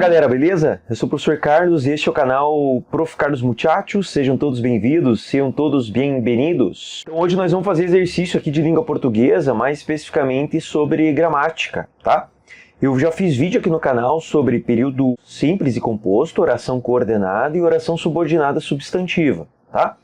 galera, beleza? Eu sou o professor Carlos e este é o canal Prof. Carlos Muchachos. Sejam todos bem-vindos, sejam todos bem-vindos. Então hoje nós vamos fazer exercício aqui de língua portuguesa, mais especificamente sobre gramática, tá? Eu já fiz vídeo aqui no canal sobre período simples e composto, oração coordenada e oração subordinada substantiva, tá?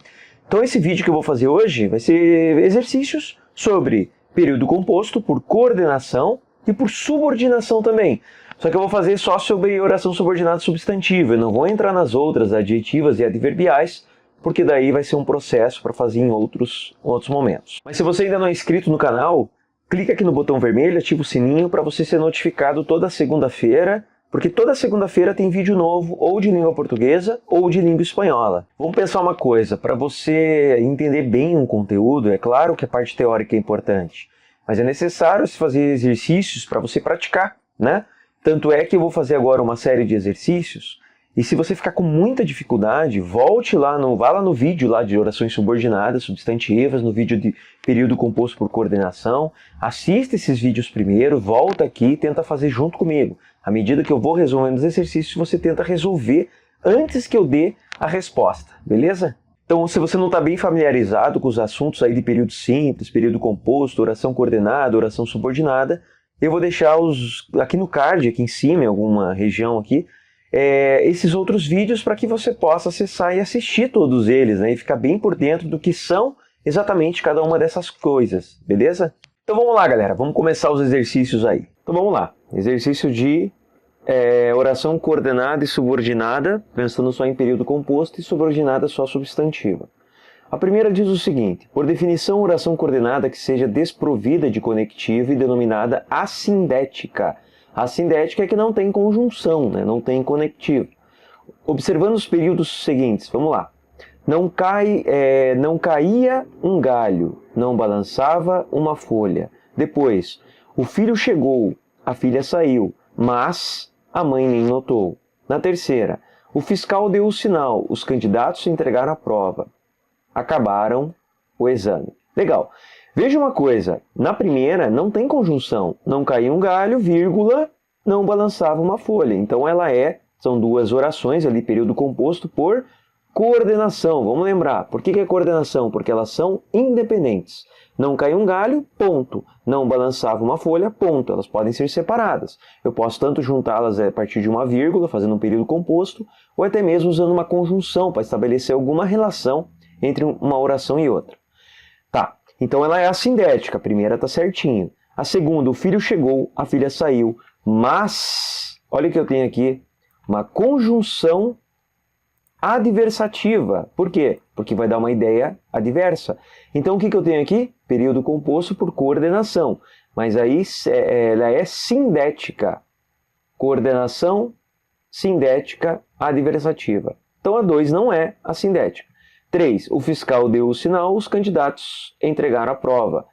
Então esse vídeo que eu vou fazer hoje vai ser exercícios sobre período composto por coordenação e por subordinação também. Só que eu vou fazer só sobre oração subordinada substantiva. Eu não vou entrar nas outras adjetivas e adverbiais, porque daí vai ser um processo para fazer em outros momentos. Mas se você ainda não é inscrito no canal, clica aqui no botão vermelho, ativa o sininho para você ser notificado toda segunda-feira, porque toda segunda-feira tem vídeo novo, ou de língua portuguesa, ou de língua espanhola. Vamos pensar uma coisa, para você entender bem um conteúdo, é claro que a parte teórica é importante, mas é necessário se fazer exercícios para você praticar, né? Tanto é que eu vou fazer agora uma série de exercícios, e se você ficar com muita dificuldade, vá lá no vídeo lá de orações subordinadas, substantivas, no vídeo de período composto por coordenação, assista esses vídeos primeiro, volta aqui e tenta fazer junto comigo. À medida que eu vou resolvendo os exercícios, você tenta resolver antes que eu dê a resposta, beleza? Então, se você não está bem familiarizado com os assuntos aí de período simples, período composto, oração coordenada, oração subordinada, eu vou deixar aqui no card, aqui em cima, em alguma região aqui, esses outros vídeos para que você possa acessar e assistir todos eles, né? E ficar bem por dentro do que são exatamente cada uma dessas coisas, beleza? Então vamos lá, galera, vamos começar os exercícios aí. Então vamos lá, exercício de oração coordenada e subordinada, pensando só em período composto, e subordinada só substantiva. A primeira diz o seguinte: por definição, oração coordenada que seja desprovida de conectivo e denominada assindética. Assindética é que não tem conjunção, né? Não tem conectivo. Observando os períodos seguintes, vamos lá. Não caía um galho, não balançava uma folha. Depois, o filho chegou, a filha saiu, mas a mãe nem notou. Na terceira, o fiscal deu o sinal, os candidatos se entregaram à prova. Acabaram o exame. Legal. Veja uma coisa, na primeira não tem conjunção. Não caía um galho, vírgula, não balançava uma folha. Então são duas orações ali, período composto por coordenação. Vamos lembrar, por que é coordenação? Porque elas são independentes. Não caía um galho, ponto. Não balançava uma folha, ponto. Elas podem ser separadas. Eu posso tanto juntá-las a partir de uma vírgula, fazendo um período composto, ou até mesmo usando uma conjunção para estabelecer alguma relação entre uma oração e outra. Tá, então ela é assindética, a primeira está certinho. A segunda, o filho chegou, a filha saiu, mas, olha o que eu tenho aqui, uma conjunção adversativa. Por quê? Porque vai dar uma ideia adversa. Então o que eu tenho aqui? Período composto por coordenação, mas aí ela é sindética. Coordenação, sindética, adversativa. Então a 2 não é assindética. 3. O fiscal deu o sinal, os candidatos entregaram a prova.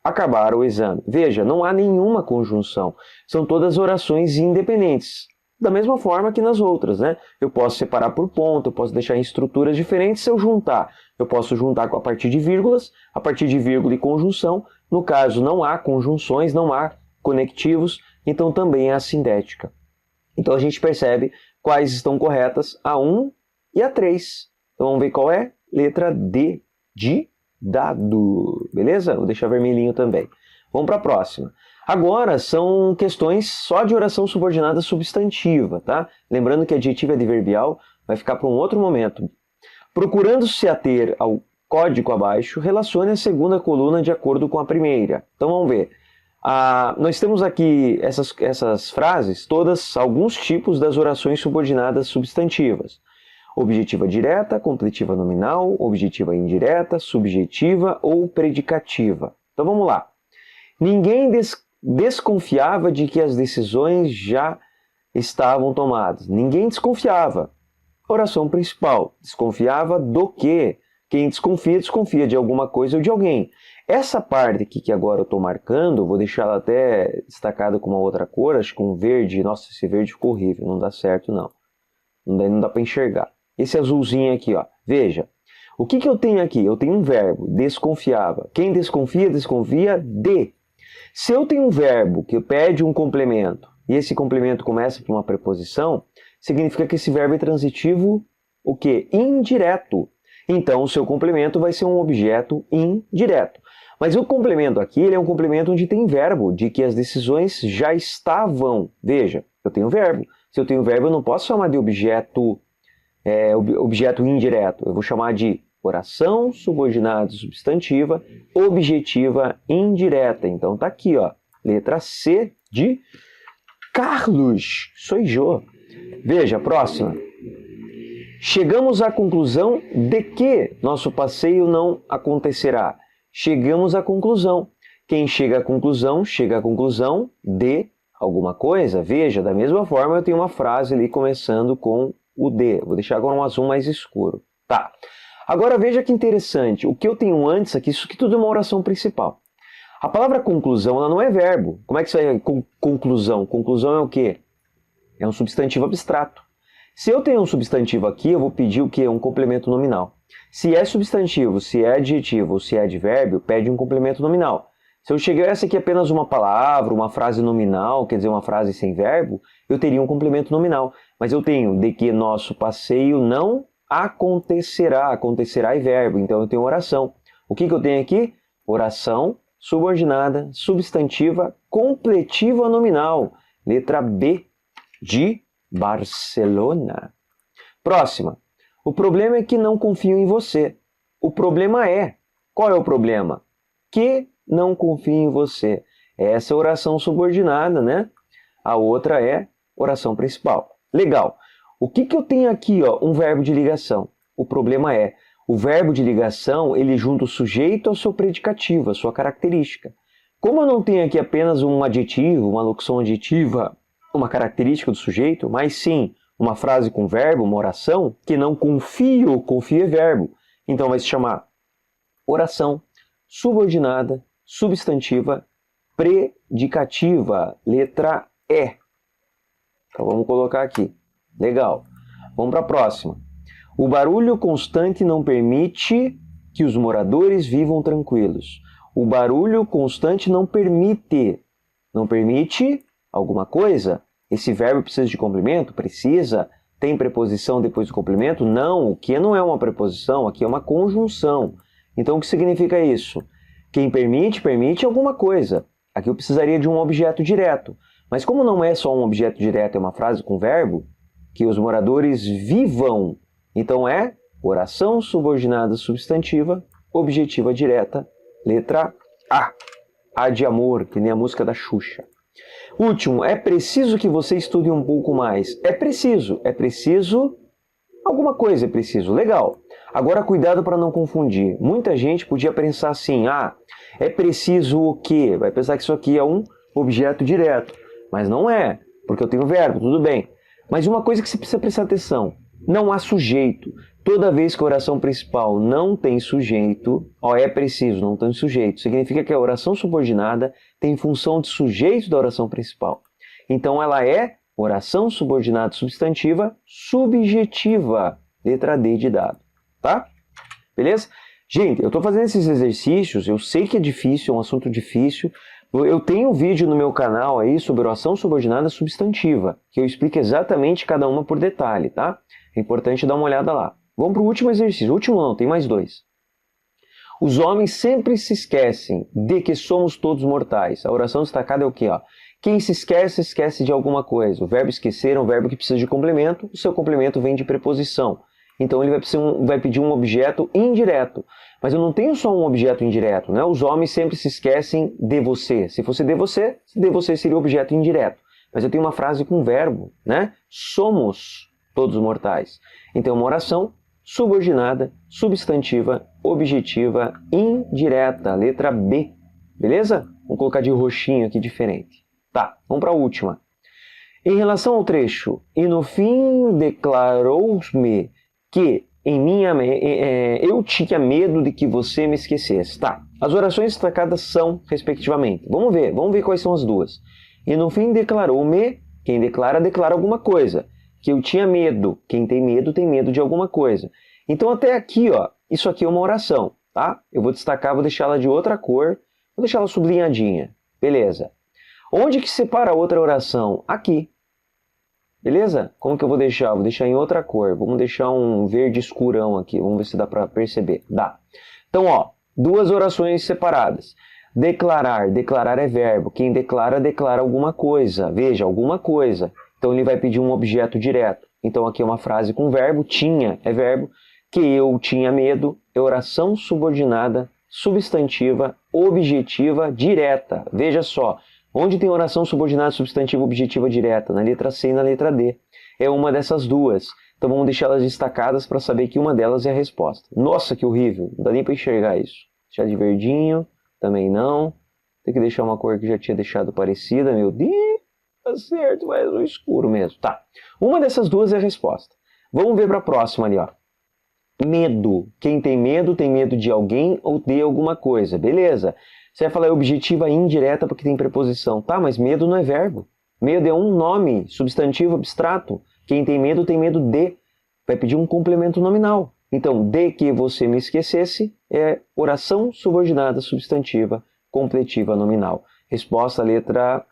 Acabaram o exame. Veja, não há nenhuma conjunção. São todas orações independentes. Da mesma forma que nas outras, né? Eu posso separar por ponto, eu posso deixar em estruturas diferentes se eu juntar. Eu posso juntar a partir de vírgulas, a partir de vírgula e conjunção. No caso, não há conjunções, não há conectivos, então também é assindética. Então a gente percebe quais estão corretas, a 1 e a 3. Então vamos ver qual é? Letra D, de dado. Beleza? Vou deixar vermelhinho também. Vamos para a próxima. Agora são questões só de oração subordinada substantiva, tá? Lembrando que adjetivo e adverbial vai ficar para um outro momento. Procurando se ater ao código abaixo, relacione a segunda coluna de acordo com a primeira. Então vamos ver. Nós temos aqui essas frases, todas, alguns tipos das orações subordinadas substantivas. Objetiva direta, completiva nominal, objetiva indireta, subjetiva ou predicativa. Então vamos lá. Ninguém desconfiava de que as decisões já estavam tomadas. Ninguém desconfiava. Oração principal. Desconfiava do quê? Quem desconfia, desconfia de alguma coisa ou de alguém. Essa parte aqui que agora eu estou marcando, vou deixar ela até destacada com uma outra cor, acho que um verde. Nossa, esse verde ficou horrível, não dá certo não. Não dá para enxergar. Esse azulzinho aqui, ó. Veja, o que eu tenho aqui? Eu tenho um verbo, desconfiava. Quem desconfia, desconfia de. Se eu tenho um verbo que pede um complemento e esse complemento começa por uma preposição, significa que esse verbo é transitivo, o quê? Indireto. Então, o seu complemento vai ser um objeto indireto. Mas o complemento aqui, ele é um complemento onde tem verbo, de que as decisões já estavam. Veja, eu tenho verbo. Se eu tenho verbo, eu não posso chamar de objeto indireto. Eu vou chamar de oração subordinada substantiva objetiva indireta. Então, tá aqui, ó, letra C de Carlos. Sou eu. Veja, próxima. Chegamos à conclusão de que nosso passeio não acontecerá. Chegamos à conclusão. Quem chega à conclusão de alguma coisa. Veja, da mesma forma eu tenho uma frase ali começando com o de. Vou deixar agora um azul mais escuro. Tá. Agora veja que interessante. O que eu tenho antes aqui, isso aqui tudo é uma oração principal. A palavra conclusão, ela não é verbo. Como é que isso é conclusão? Conclusão é o quê? É um substantivo abstrato. Se eu tenho um substantivo aqui, eu vou pedir o quê? Um complemento nominal. Se é substantivo, se é adjetivo ou se é advérbio, pede um complemento nominal. Se eu chegasse aqui apenas uma palavra, uma frase nominal, quer dizer, uma frase sem verbo, eu teria um complemento nominal. Mas eu tenho de que nosso passeio não acontecerá. Acontecerá é verbo, então eu tenho oração. O que eu tenho aqui? Oração subordinada, substantiva, completiva nominal. Letra B de Barcelona. Próxima. O problema é que não confio em você. O problema é. Qual é o problema? Que não confio em você. Essa é a oração subordinada, né? A outra é oração principal. Legal. O que eu tenho aqui, ó? Um verbo de ligação. O problema é, o verbo de ligação, ele junta o sujeito ao seu predicativo, a sua característica. Como eu não tenho aqui apenas um adjetivo, uma locução adjetiva, uma característica do sujeito, mas sim uma frase com verbo, uma oração, que não confio, confio é verbo. Então vai se chamar oração subordinada, substantiva, predicativa, letra E. Então vamos colocar aqui. Legal. Vamos para a próxima. O barulho constante não permite que os moradores vivam tranquilos. O barulho constante não permite. Não permite alguma coisa? Esse verbo precisa de complemento? Precisa. Tem preposição depois do complemento? Não. O que não é uma preposição? Aqui é uma conjunção. Então, o que significa isso? Quem permite, permite alguma coisa. Aqui eu precisaria de um objeto direto. Mas como não é só um objeto direto, é uma frase com verbo, que os moradores vivam. Então é oração subordinada substantiva, objetiva direta, letra A. A de amor, que nem a música da Xuxa. Último, é preciso que você estude um pouco mais. É preciso alguma coisa é preciso. Legal. Agora cuidado para não confundir. Muita gente podia pensar assim, é preciso o quê? Vai pensar que isso aqui é um objeto direto. Mas não é, porque eu tenho verbo, tudo bem. Mas uma coisa que você precisa prestar atenção, não há sujeito. Toda vez que a oração principal não tem sujeito, é preciso, não tem sujeito, significa que a oração subordinada tem função de sujeito da oração principal. Então ela é oração subordinada substantiva subjetiva, letra D de dado, tá? Beleza? Gente, eu estou fazendo esses exercícios, eu sei que é difícil, é um assunto difícil. Eu tenho um vídeo no meu canal aí sobre oração subordinada substantiva, que eu explico exatamente cada uma por detalhe, tá? É importante dar uma olhada lá. Vamos para o último exercício. O último não, tem mais dois. Os homens sempre se esquecem de que somos todos mortais. A oração destacada é o quê? Quem se esquece de alguma coisa. O verbo esquecer é um verbo que precisa de complemento. O seu complemento vem de preposição. Então ele vai pedir um objeto indireto. Mas eu não tenho só um objeto indireto, né? Os homens sempre se esquecem de você. Se fosse de você seria o objeto indireto. Mas eu tenho uma frase com verbo, né? Somos todos mortais. Então uma oração subordinada, substantiva, objetiva, indireta, letra B. Beleza? Vamos colocar de roxinho aqui diferente. Tá, vamos para a última. Em relação ao trecho, e no fim declarou-me que eu tinha medo de que você me esquecesse. Tá, as orações destacadas são, respectivamente. Vamos ver quais são as duas. E no fim declarou-me, quem declara alguma coisa. Que eu tinha medo. Quem tem medo de alguma coisa. Então até aqui, isso aqui é uma oração, tá? Eu vou destacar, vou deixar ela de outra cor, vou deixar ela sublinhadinha. Beleza. Onde que separa a outra oração? Aqui. Beleza? Como que eu vou deixar? Vou deixar em outra cor. Vamos deixar um verde escurão aqui. Vamos ver se dá para perceber. Dá. Então, ó, duas orações separadas. Declarar. Declarar é verbo. Quem declara, declara alguma coisa. Veja, alguma coisa. Então, ele vai pedir um objeto direto. Então, aqui é uma frase com verbo. Tinha é verbo. Que eu tinha medo é oração subordinada, substantiva, objetiva, direta. Veja só. Onde tem oração subordinada, substantiva, objetiva, direta? Na letra C e na letra D. É uma dessas duas. Então vamos deixá-las destacadas para saber que uma delas é a resposta. Nossa, que horrível. Não dá nem para enxergar isso. Deixar de verdinho. Também não. Tem que deixar uma cor que já tinha deixado parecida. Meu Deus, tá certo, mas no escuro mesmo. Tá. Uma dessas duas é a resposta. Vamos ver para a próxima ali, ó. Medo. Quem tem medo de alguém ou de alguma coisa. Beleza. Você vai falar objetiva indireta porque tem preposição. Tá, mas medo não é verbo. Medo é um nome, substantivo abstrato. Quem tem medo de. Vai pedir um complemento nominal. Então, de que você me esquecesse é oração subordinada substantiva completiva nominal. Resposta letra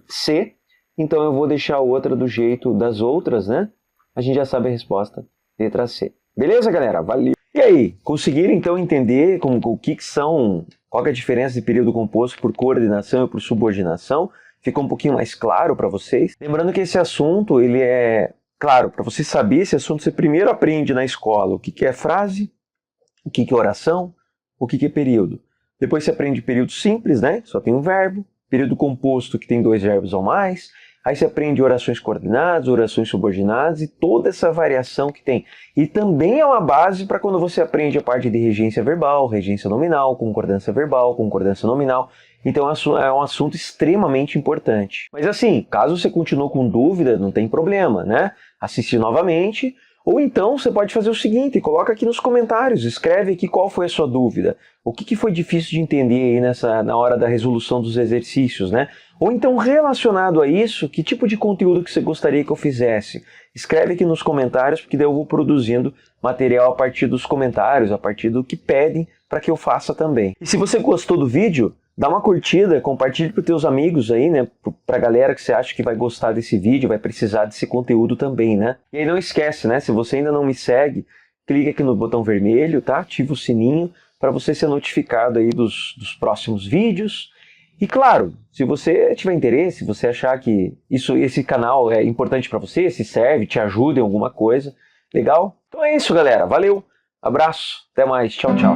C. Então, eu vou deixar a outra do jeito das outras, né? A gente já sabe a resposta, letra C. Beleza, galera? Valeu! E aí, conseguiram então entender qual que é a diferença de período composto por coordenação e por subordinação? Ficou um pouquinho mais claro para vocês? Lembrando que esse assunto, ele é... Claro, para você saber esse assunto, você primeiro aprende na escola o que é frase, o que é oração, o que é período. Depois você aprende período simples, né? Só tem um verbo. Período composto, que tem dois verbos ou mais. Aí você aprende orações coordenadas, orações subordinadas e toda essa variação que tem. E também é uma base para quando você aprende a parte de regência verbal, regência nominal, concordância verbal, concordância nominal. Então é um assunto extremamente importante. Mas assim, caso você continue com dúvida, não tem problema, né? Assiste novamente. Ou então você pode fazer o seguinte, coloca aqui nos comentários, escreve aqui qual foi a sua dúvida. O que foi difícil de entender aí na hora da resolução dos exercícios, né? Ou então, relacionado a isso, que tipo de conteúdo que você gostaria que eu fizesse? Escreve aqui nos comentários, porque daí eu vou produzindo material a partir dos comentários, a partir do que pedem para que eu faça também. E se você gostou do vídeo, dá uma curtida, compartilhe para os teus amigos aí, né? Para a galera que você acha que vai gostar desse vídeo, vai precisar desse conteúdo também, né? E aí não esquece, né? Se você ainda não me segue, clica aqui no botão vermelho, tá? Ativa o sininho para você ser notificado aí dos próximos vídeos. E claro, se você tiver interesse, se você achar que esse canal é importante para você, se serve, te ajuda em alguma coisa, legal? Então é isso, galera. Valeu, abraço, até mais, tchau, tchau.